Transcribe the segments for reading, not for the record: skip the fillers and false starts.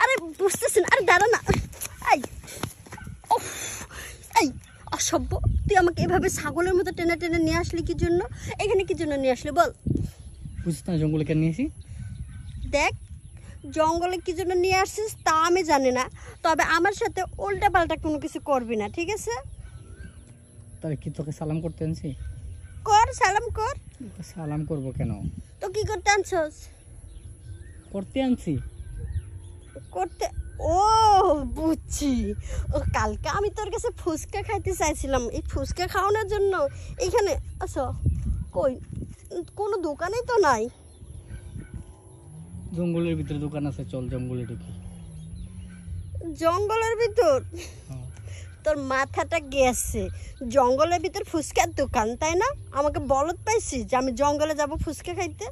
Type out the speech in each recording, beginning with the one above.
আরে বুঝতেছেন, আরে দাঁড়া না। এই এই অসভ্য, তুই আমাকে এভাবে ছাগলের মতো টেনে টেনে নিয়ে আসলি কি জন্য? এখানে কি জন্য নিয়ে আসলি বল? বুঝছিস না জঙ্গলে কেন নিয়েছি? দেখ, জঙ্গলে কি জন্য নিয়ে আসছিস তা আমি জানি না, তবে আমার সাথে উল্টা পাল্টা কোনো কিছু করবি না, ঠিক আছে? তাহলে কি তোকে সালাম করতে আনছি? কর, সালাম কর। সালাম করব কেন? তো কি করতে আনছস? করতে আনছি। করতে? ও বুঝছি, ও কালকে আমি তোর কাছে ফুচকা খাইতে চাইছিলাম, এই ফুচকা খাওয়ানোর জন্য এখানে আচ্ছা। কই কোনো দোকানেই তো নাই। জঙ্গলের ভিতরে দোকান আছে, চল জঙ্গলে ঢুকি। জঙ্গলের ভিতর? তোর মাথাটা গেছে, জঙ্গলের ভিতর ফুচকার দোকান তাই না? আমাকে বলদ পাইছিস যে আমি জঙ্গলে যাব ফুচকা খাইতে?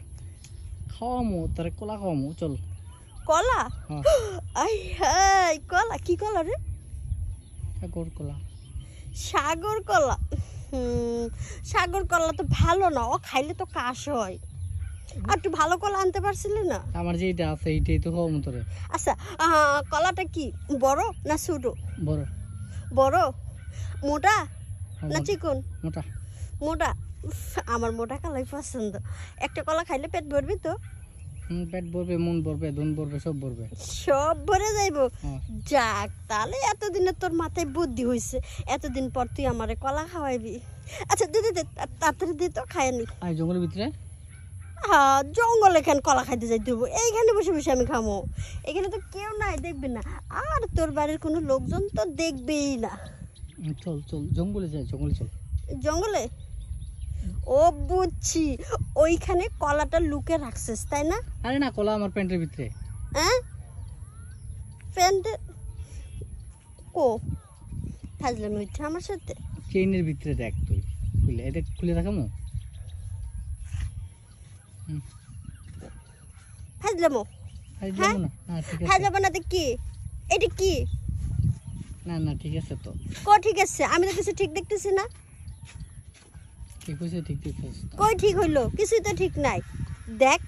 খাওয়ামো তারে, কলা খাওয়ামো, চল। কলা? আই হাই, কলা? কি কলা রে? সাগর কলা। সাগর কলা? সাগর কলা তো ভালো না, ও খাইলে তো কাশ হয়। আর তুই ভালো কলা আনতে পারছিলি না? আমার যেটা আছে এইটাই তো খাওয়ামো তোরে। আচ্ছা, কলাটা কি বড় না ছোট? বড়। বড়? মোটা না চিকন? মোটা। মোটা? আমার মোটা কলাই পছন্দ। একটা কলা খাইলে পেট ভরবি তো? পেট ভরবে, মন ভরবে, ধন ভরবে, সব ভরবে। সব ভরে যাইব? যাক, তাহলে এতদিনে তোর মাথায় বুদ্ধি হয়েছে, এতদিন পর তুই আমারে কলা খাওয়াইবি। আচ্ছা দে দে, তাড়াতাড়ি দে তো, খাইনি। আর জঙ্গলের ভিতরে? হ্যাঁ, জঙ্গল এখানে কলা খাইতে যাই দেবো? এইখানে বসে বসে আমি খামো? এখানে তো কেউ নাই, দেখবি না। আর তোর বাড়ির কোনো লোকজন তো দেখবেই না। চল চল জঙ্গলে যাই, জঙ্গলে চল। জঙ্গলে? ও বুঝছি, ওইখানে কলাটা লুকে রাখছিস তাই না? আরে না, কলা আমার প্যান্টের ভিতরে। হ্যাঁ, প্যান্টে? ও ফাজলামি হচ্ছে আমার সাথে? চেইনের ভিতরে দেখ তুই, খুলে এটা খুলে রাখামো। ফাজলামো? হ্যাঁ ঠিক আছে। ফাজলামো না তো কি? এটা কি? না না ঠিক আছে তো। ঠিক আছে? আমি তো কিছু ঠিক দেখতেছি না। ঠিক হয়েছে, ঠিক ঠিক আছে। কই ঠিক হইলো? কিছুই তো ঠিক নাই। দেখ,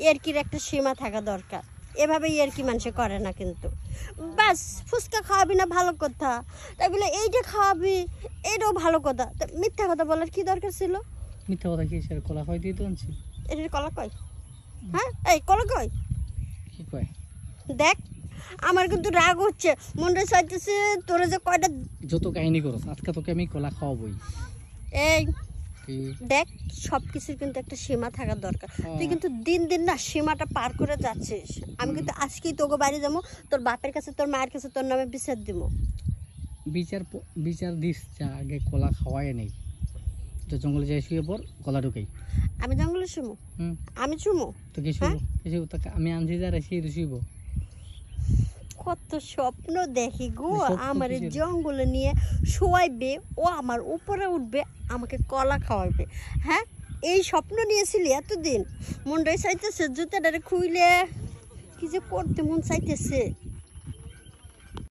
ইয়ার্কির একটা সীমা থাকা দরকার, এভাবে ইয়ার্কি মানুষে করে না কিন্তু। বাস, ফুচকা খাওয়াবি না ভালো কথা, তাই বলে এইটা খাওয়াবি এটাও ভালো কথা, মিথ্যা কথা বলার কি দরকার ছিল? মিথ্যা কথা কি? স্যার কলা খাওয়াই দিয়ে তো আনছি। এটা কলা কয়? হ্যাঁ, এই কলা কয়? কি কয়? দেখ, আমার কিন্তু রাগ হচ্ছে, মনটা চাইতেছে তোরা যে কয়টা যত কাহিনী করো, আজকে তোকে আমি কলা খাওয়াবই। এই দেখ, সব কিছুর কিন্তু একটা সীমা থাকা দরকার। তুই কিন্তু দিন দিন না সীমাটা পার করে যাচ্ছিস। আমি কিন্তু আজকেই তোকে বাড়ি যাবো, তোর বাপের কাছে তোর মায়ের কাছে তোর নামে বিচার দিব। বিচার দিস যা, আগে কলা খাওয়াই নেই। তো জঙ্গলে যাই, শুয়ে পর, কলা ঢুকাই। আমি জঙ্গলে শুমো? আমি শুমো তো কি শুইব? আমি আনছি যা রেসি শুইব। কত স্বপ্ন দেখি গো, আমার জঙ্গলে নিয়ে শোয়াইবে, ও আমার উপরে উঠবে, আমাকে কলা খাওয়াইবে। হ্যাঁ, এই স্বপ্ন নিয়েছিলি এতদিন? মনটাই চাইতেছে জুতাটারে খুইলে কি যে করতে মন চাইতেছে।